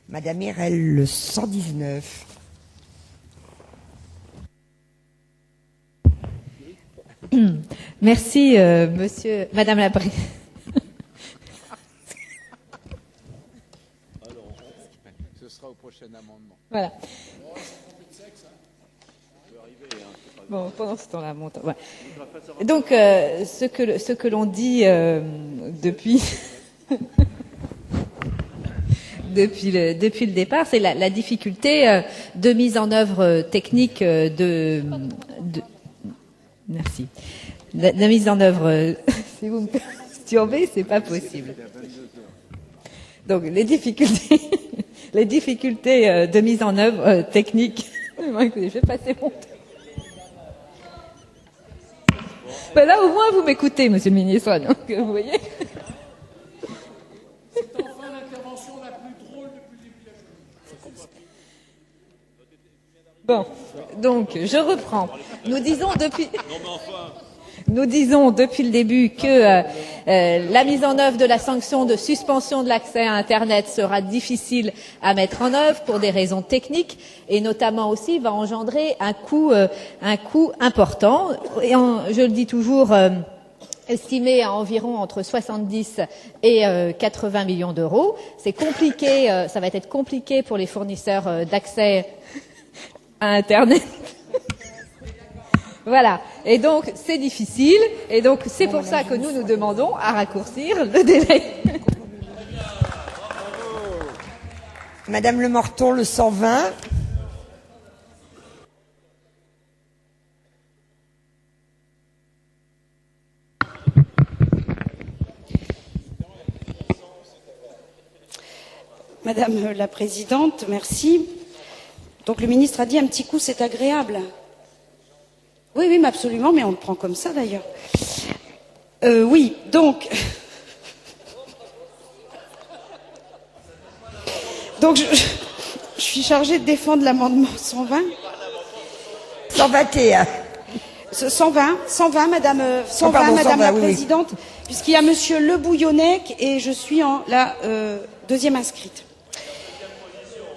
Madame Hirel, le 119. Merci, Madame la Présidente. Ce sera au prochain amendement. Voilà. Bon, pendant ce temps-là, mon temps. Ouais. Donc, ce que l'on dit depuis depuis le départ, c'est la difficulté de mise en œuvre technique merci. La mise en œuvre, si vous me perturbez, c'est pas possible. Donc, les difficultés de mise en œuvre technique. Je vais passer mon temps. Ben là, au moins, vous m'écoutez, Monsieur le Ministre. Donc, vous voyez. C'est enfin l'intervention la plus drôle depuis le début de la journée. Bon, donc, je reprends. Nous disons depuis le début que la mise en œuvre de la sanction de suspension de l'accès à Internet sera difficile à mettre en œuvre pour des raisons techniques et notamment aussi va engendrer un coût important. Et je le dis toujours, estimé à environ entre 70 et 80 millions d'euros. C'est compliqué, ça va être compliqué pour les fournisseurs d'accès à Internet. Voilà. Et donc, c'est difficile. Et donc, c'est pour ça que nous demandons à raccourcir le délai. Madame Le Morton, le 120. Madame la Présidente, merci. Donc, le ministre a dit un petit coup, c'est agréable. Oui, mais absolument, mais on le prend comme ça d'ailleurs. Oui, donc je suis chargée de défendre l'amendement 120. 121. 120, Madame la Présidente, oui. Puisqu'il y a Monsieur Le Bouillonnec et je suis la deuxième inscrite.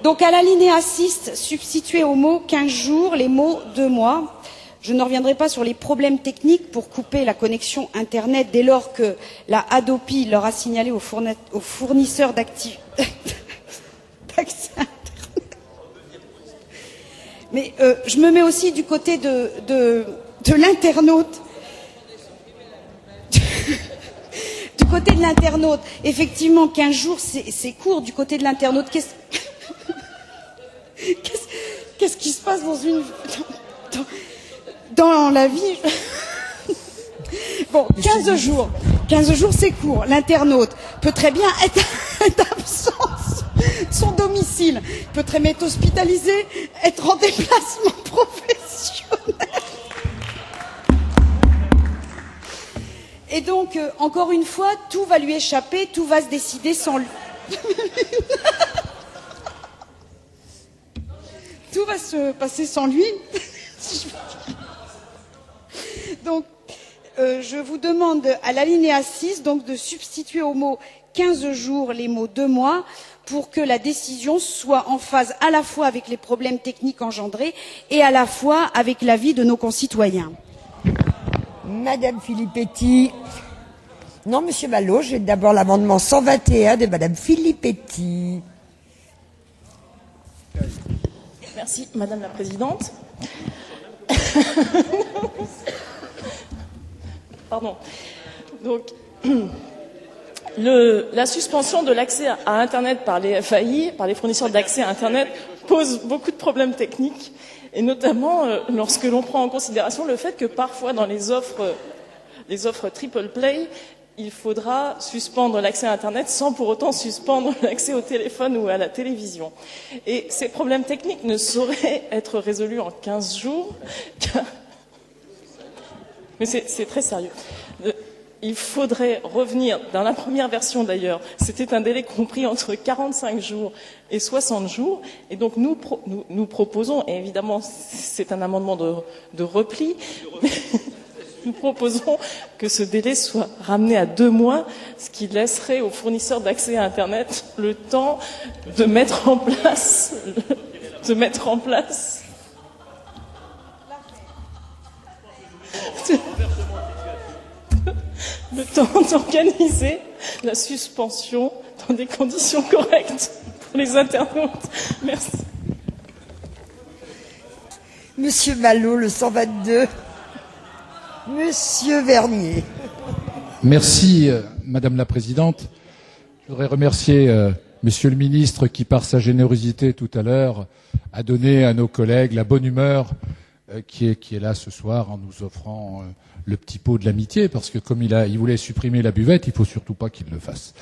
Donc, à l'alinéa 6, substituer au mot 15 jours les mots 2 mois. Je ne reviendrai pas sur les problèmes techniques pour couper la connexion Internet dès lors que la Hadopi leur a signalé aux fournisseurs d'accès Internet. Mais je me mets aussi du côté de l'internaute. Du côté de l'internaute. Effectivement, 15 jours, c'est court du côté de l'internaute. Qu'est-ce qui se passe dans la vie? Bon, 15 jours. 15 jours, c'est court. L'internaute peut très bien être absent de son domicile. Il peut très bien être hospitalisé, être en déplacement professionnel. Et donc, encore une fois, tout va lui échapper, tout va se décider sans lui. Tout va se passer sans lui. Donc, je vous demande à l'alinéa 6 donc, de substituer au mot 15 jours les mots 2 mois pour que la décision soit en phase à la fois avec les problèmes techniques engendrés et à la fois avec la vie de nos concitoyens. Madame Filippetti. Non, Monsieur Malo, j'ai d'abord l'amendement 121 de Madame Filippetti. Merci, Madame la Présidente. Pardon. Donc, la suspension de l'accès à Internet par les FAI, par les fournisseurs d'accès à Internet, pose beaucoup de problèmes techniques, et notamment lorsque l'on prend en considération le fait que parfois dans les offres triple play, il faudra suspendre l'accès à Internet sans pour autant suspendre l'accès au téléphone ou à la télévision. Et ces problèmes techniques ne sauraient être résolus en 15 jours, mais c'est très sérieux. Il faudrait revenir, dans la première version d'ailleurs, c'était un délai compris entre 45 jours et 60 jours, et donc nous proposons, et évidemment c'est un amendement de repli, Nous proposons que ce délai soit ramené à 2 mois, ce qui laisserait aux fournisseurs d'accès à Internet le temps de mettre en place le temps d'organiser la suspension dans des conditions correctes pour les internautes. Merci. Monsieur Malo, le 122. Monsieur Vernier. Merci, Madame la Présidente. Je voudrais remercier Monsieur le Ministre qui, par sa générosité tout à l'heure, a donné à nos collègues la bonne humeur qui est là ce soir en nous offrant le petit pot de l'amitié, parce que comme il voulait supprimer la buvette, il faut surtout pas qu'il le fasse.